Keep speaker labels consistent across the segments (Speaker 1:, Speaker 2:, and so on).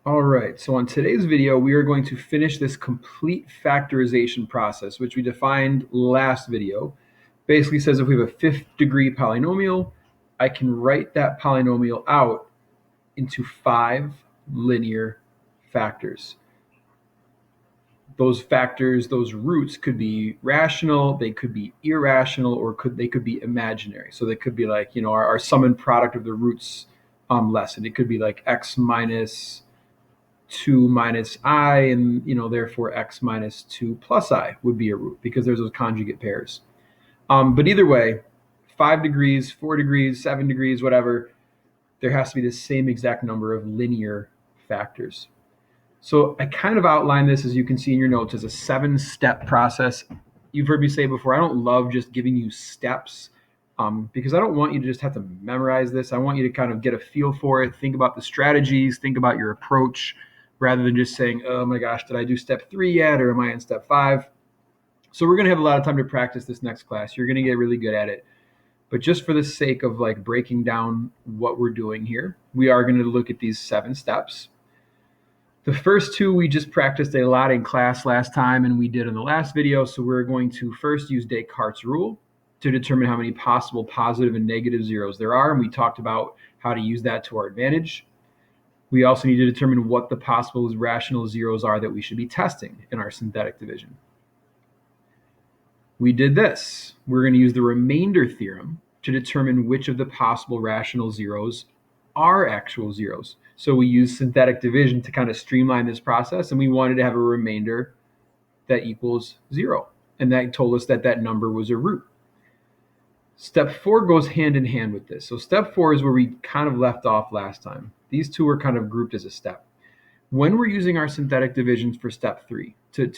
Speaker 1: All right, so on today's video, we are going to finish this complete factorization process, which we defined last video. Basically says if we have a fifth degree polynomial, I can write that polynomial out into 5 linear factors. Those factors, those roots could be rational, they could be irrational, or they could be imaginary. So they could be like, our sum and product of the roots lesson. It could be like x minus 2 minus I, and therefore x minus 2 plus I would be a root because there's those conjugate pairs. But either way, 5 degrees, 4 degrees, 7 degrees, whatever, there has to be the same exact number of linear factors. So I kind of outlined this, as you can see in your notes, as a 7-step process. You've heard me say before, I don't love just giving you steps because I don't want you to just have to memorize this. I want you to kind of get a feel for it, think about the strategies, think about your approach, rather than just saying, oh my gosh, did I do step 3 yet, or am I in step 5? So we're going to have a lot of time to practice this next class. You're going to get really good at it. But just for the sake of like breaking down what we're doing here, we are going to look at these 7 steps. The first 2 we just practiced a lot in class last time, and we did in the last video. So we're going to first use Descartes' rule to determine how many possible positive and negative zeros there are. And we talked about how to use that to our advantage. We also need to determine what the possible rational zeros are that we should be testing in our synthetic division. We did this. We're going to use the remainder theorem to determine which of the possible rational zeros are actual zeros. So we use synthetic division to kind of streamline this process, and we wanted to have a remainder that equals 0. And that told us that that number was a root. Step 4 goes hand in hand with this. So step 4 is where we kind of left off last time. These 2 are kind of grouped as a step. When we're using our synthetic divisions for step 3 to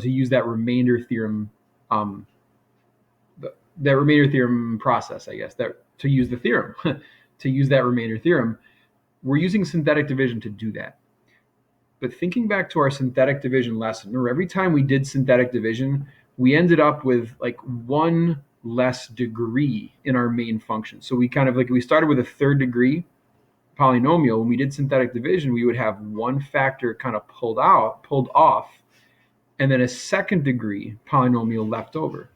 Speaker 1: use that remainder theorem, that remainder theorem process, I guess, that to use the theorem, to use that remainder theorem, we're using synthetic division to do that. But thinking back to our synthetic division lesson, remember every time we did synthetic division, we ended up with like 1 less degree in our main function. So we started with a 3rd degree polynomial. When we did synthetic division, we would have 1 factor kind of pulled off, and then a 2nd degree polynomial left over.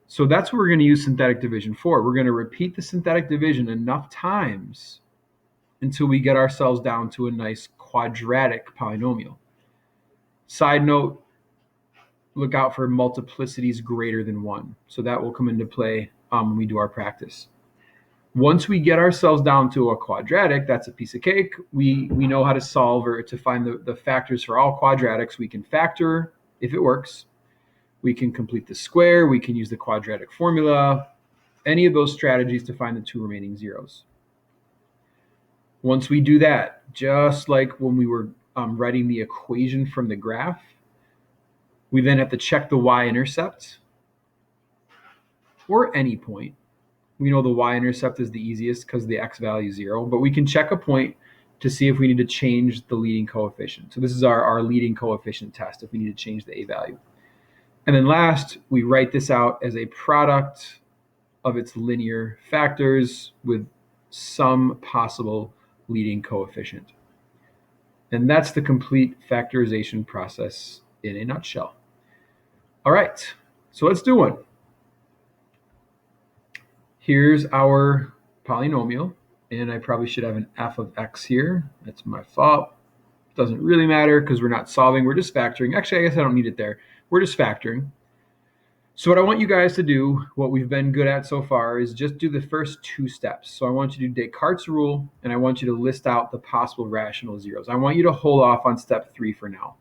Speaker 1: So that's what we're going to use synthetic division for. We're going to repeat the synthetic division enough times until we get ourselves down to a nice quadratic polynomial. Side note, look out for multiplicities greater than 1. So that will come into play when we do our practice. Once we get ourselves down to a quadratic, that's a piece of cake. We know how to solve or to find the factors for all quadratics. We can factor if it works. We can complete the square. We can use the quadratic formula. Any of those strategies to find the 2 remaining zeros. Once we do that, just like when we were writing the equation from the graph, we then have to check the y-intercept or any point. We know the y-intercept is the easiest because the x value is 0, but we can check a point to see if we need to change the leading coefficient. So this is our leading coefficient test if we need to change the a value. And then last, we write this out as a product of its linear factors with some possible leading coefficient. And that's the complete factorization process in a nutshell. All right, so let's do one. Here's our polynomial, and I probably should have an f of x here. That's my fault. Doesn't really matter because we're not solving, we're just factoring. Actually, I guess I don't need it there. We're just factoring. So what I want you guys to do, what we've been good at so far, is just do the first 2 steps. So I want you to do Descartes' rule, and I want you to list out the possible rational zeros. I want you to hold off on step 3 for now.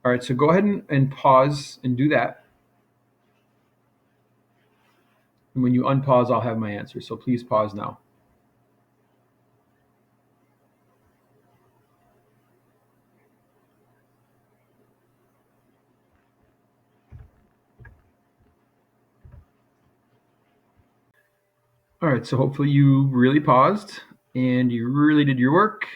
Speaker 1: All right, so go ahead and pause and do that. And when you unpause, I'll have my answer. So please pause now. All right, so hopefully you really paused and you really did your work.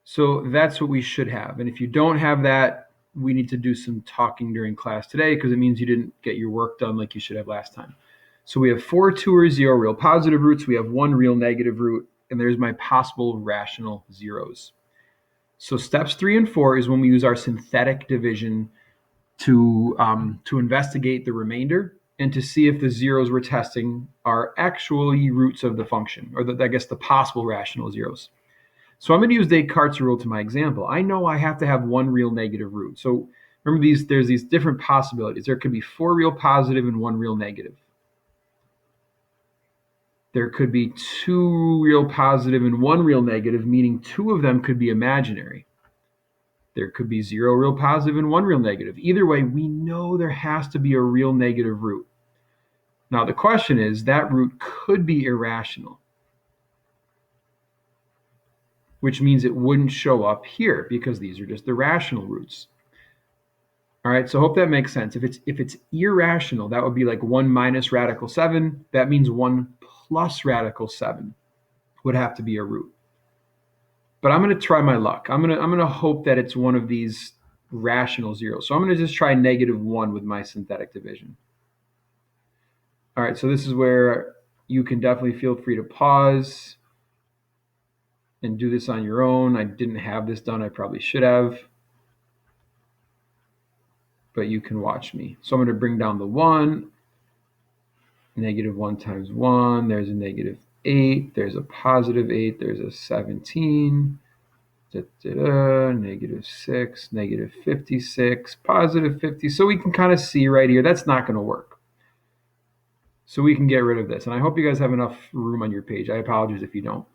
Speaker 1: So that's what we should have. And if you don't have that, we need to do some talking during class today because it means you didn't get your work done like you should have last time. So we have 4 2 or 0 real positive roots. We have 1 real negative root. and there's my possible rational zeros. So steps 3 and 4 is when we use our synthetic division to investigate the remainder and to see if the zeros we're testing are actually roots of the function, or I guess the possible rational zeros. So I'm going to use Descartes' rule to my example. I know I have to have one real negative root. So remember, there's these different possibilities. There could be 4 real positive and 1 real negative. There could be 2 real positive and 1 real negative, meaning 2 of them could be imaginary. There could be 0 real positive and 1 real negative. Either way, we know there has to be a real negative root. Now the question is, that root could be irrational, which means it wouldn't show up here because these are just the rational roots. All right, so I hope that makes sense. If it's irrational, that would be like 1 minus radical 7. That means 1 plus radical 7 would have to be a root. But I'm going to try my luck. I'm going to hope that it's one of these rational zeros. So I'm going to just try -1 with my synthetic division. All right, so this is where you can definitely feel free to pause and do this on your own. I didn't have this done. I probably should have. But you can watch me. So I'm going to bring down the 1. -1 times 1. There's a -8. There's a +8. There's a 17. -6, -56, +50. So we can kind of see right here, that's not going to work. So we can get rid of this. And I hope you guys have enough room on your page. I apologize if you don't.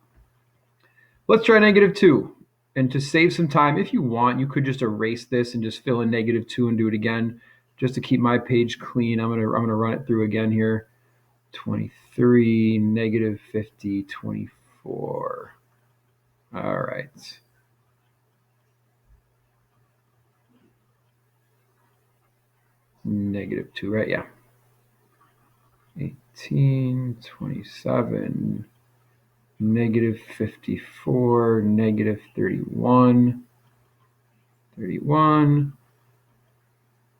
Speaker 1: Let's try -2. And to save some time, if you want, you could just erase this and just fill in -2 and do it again. Just to keep my page clean, I'm gonna run it through again here. 23, -50, 24. All right. -2, right? Yeah. 18, 27, -54, -31, 31,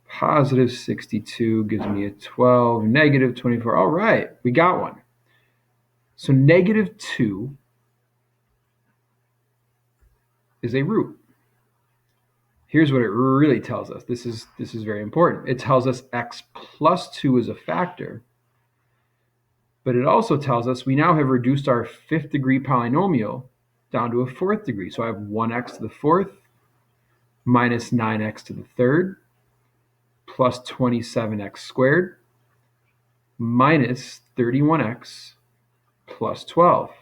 Speaker 1: +62 gives me a 12, -24. All right, we got one. So -2 is a root. Here's what it really tells us. This is very important. It tells us x plus 2 is a factor, but it also tells us we now have reduced our 5th degree polynomial down to a 4th degree. So I have 1x to the 4th minus 9x to the 3rd plus 27x squared minus 31x plus 12.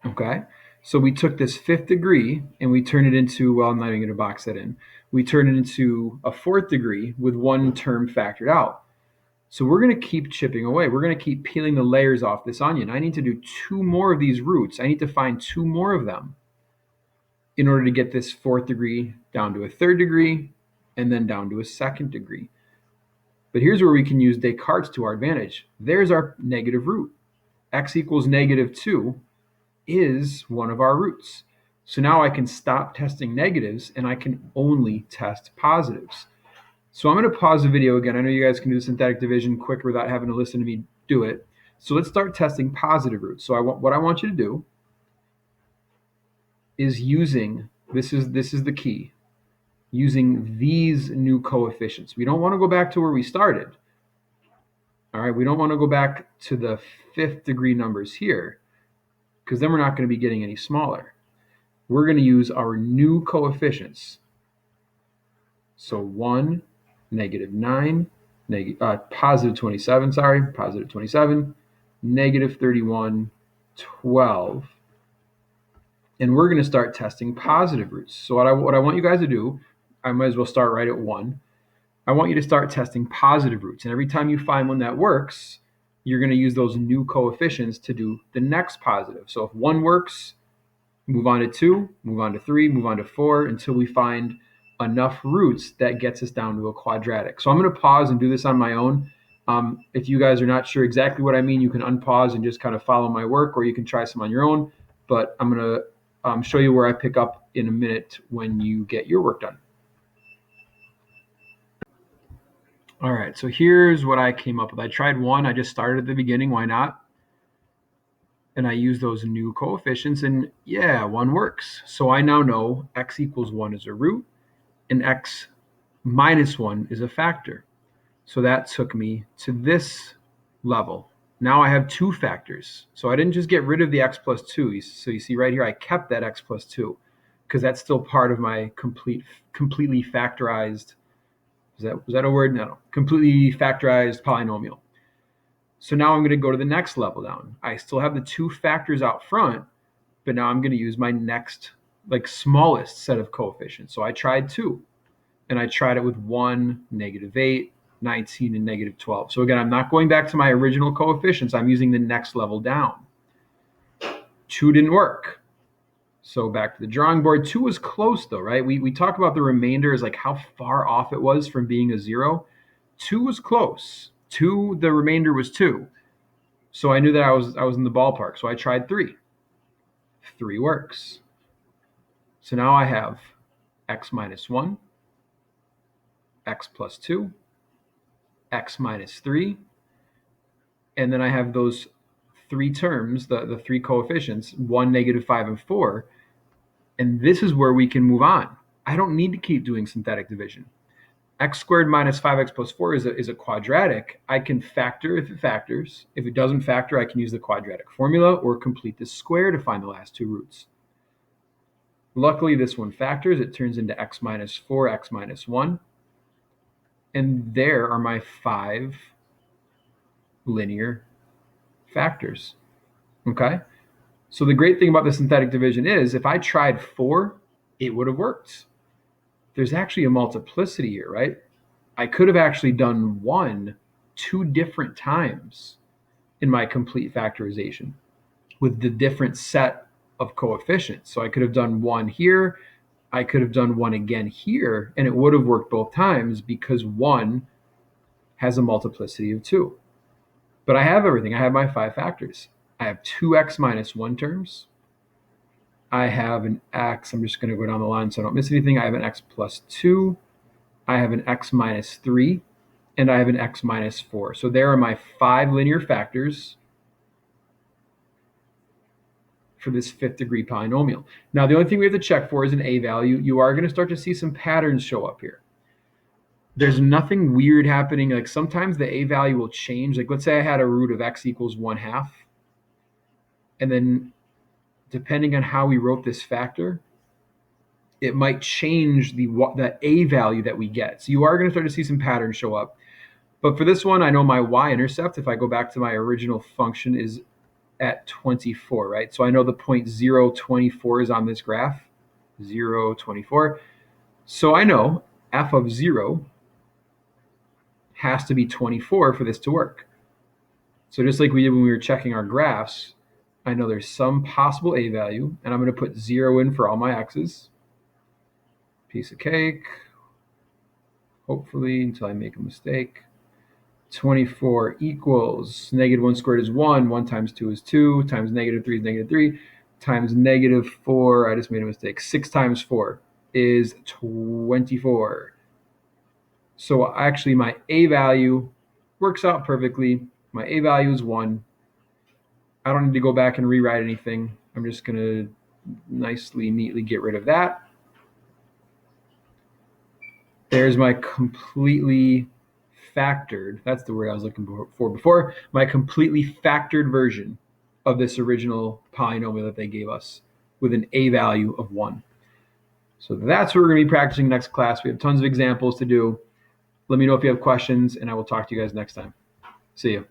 Speaker 1: Okay, so we took this 5th degree and we turned it into, well, I'm not even going to box that in. We turned it into a 4th degree with one term factored out. So we're going to keep chipping away. We're going to keep peeling the layers off this onion. I need to do 2 more of these roots. I need to find 2 more of them in order to get this 4th degree down to a 3rd degree and then down to a 2nd degree. But here's where we can use Descartes to our advantage. There's our negative root. X equals -2 is one of our roots. So now I can stop testing negatives and I can only test positives. So I'm going to pause the video again. I know you guys can do the synthetic division quicker without having to listen to me do it. So let's start testing positive roots. So what I want you to do is using, this is the key, using these new coefficients. We don't want to go back to where we started. All right, we don't want to go back to the 5th degree numbers here, because then we're not going to be getting any smaller. We're going to use our new coefficients. So 1, -9, +27, +27, -31, 12. And we're going to start testing positive roots. So what I want you guys to do, I might as well start right at 1. I want you to start testing positive roots. And every time you find one that works, you're going to use those new coefficients to do the next positive. So if 1 works, move on to 2, move on to 3, move on to 4, until we find enough roots that gets us down to a quadratic. So I'm going to pause and do this on my own. If you guys are not sure exactly what I mean, you can unpause and just kind of follow my work, or you can try some on your own. But I'm going to show you where I pick up in a minute when you get your work done. All right, so here's what I came up with. I tried 1. I just started at the beginning. Why not? and I use those new coefficients, and yeah, 1 works. So I now know x equals 1 is a root and x minus 1 is a factor. So that took me to this level. Now I have 2 factors. So I didn't just get rid of the x plus 2. So you see right here, I kept that x plus 2 because that's still part of my completely factorized, was that a word? No, completely factorized polynomial. So now I'm going to go to the next level down. I still have the 2 factors out front, but now I'm going to use my next, like, smallest set of coefficients. So I tried 2, and I tried it with 1, -8, 19, and -12. So again, I'm not going back to my original coefficients. I'm using the next level down. 2 didn't work. So back to the drawing board. 2 was close though, right? We talk about the remainder as like how far off it was from being a 0. 2 was close. 2, the remainder was 2. So I knew that I was in the ballpark. So I tried 3. 3 works. So now I have x minus 1, x plus 2, x minus 3, and then I have those 3 terms, the 3 coefficients, 1, -5, and 4. And this is where we can move on. I don't need to keep doing synthetic division. X squared minus 5x plus 4 is a quadratic. I can factor if it factors. If it doesn't factor, I can use the quadratic formula or complete the square to find the last 2 roots. Luckily, this one factors. It turns into x minus 4, x minus 1. And there are my 5 linear factors. Okay? So the great thing about the synthetic division is if I tried 4, it would have worked. There's actually a multiplicity here, right? I could have actually done 1 2 different times in my complete factorization with the different set of coefficients. So I could have done 1 here, I could have done 1 again here, and it would have worked both times because 1 has a multiplicity of 2. But I have everything. I have my 5 factors. I have 2x minus 1 terms. I have an x, I'm just going to go down the line so I don't miss anything. I have an x plus 2. I have an x minus 3. And I have an x minus 4. So there are my 5 linear factors for this 5th degree polynomial. Now, the only thing we have to check for is an a value. You are going to start to see some patterns show up here. There's nothing weird happening. Like sometimes the a value will change. Like let's say I had a root of x equals 1/2. And then depending on how we wrote this factor, it might change the a value that we get. So you are going to start to see some patterns show up. But for this one, I know my y-intercept, if I go back to my original function, is at 24, right? So I know the point 0, 24 is on this graph, 0, 24. So I know f of 0 has to be 24 for this to work. So just like we did when we were checking our graphs, I know there's some possible a value, and I'm going to put 0 in for all my x's. Piece of cake, hopefully, until I make a mistake. 24 equals -1 squared is 1, 1 times 2 is 2, times -3 is -3, times -4, I just made a mistake, 6 times 4 is 24. So actually my a value works out perfectly. My a value is 1. I don't need to go back and rewrite anything. I'm just going to nicely, neatly get rid of that. There's my completely factored, that's the word I was looking for before, my completely factored version of this original polynomial that they gave us with an a value of 1. So that's what we're going to be practicing next class. We have tons of examples to do. Let me know if you have questions, and I will talk to you guys next time. See you.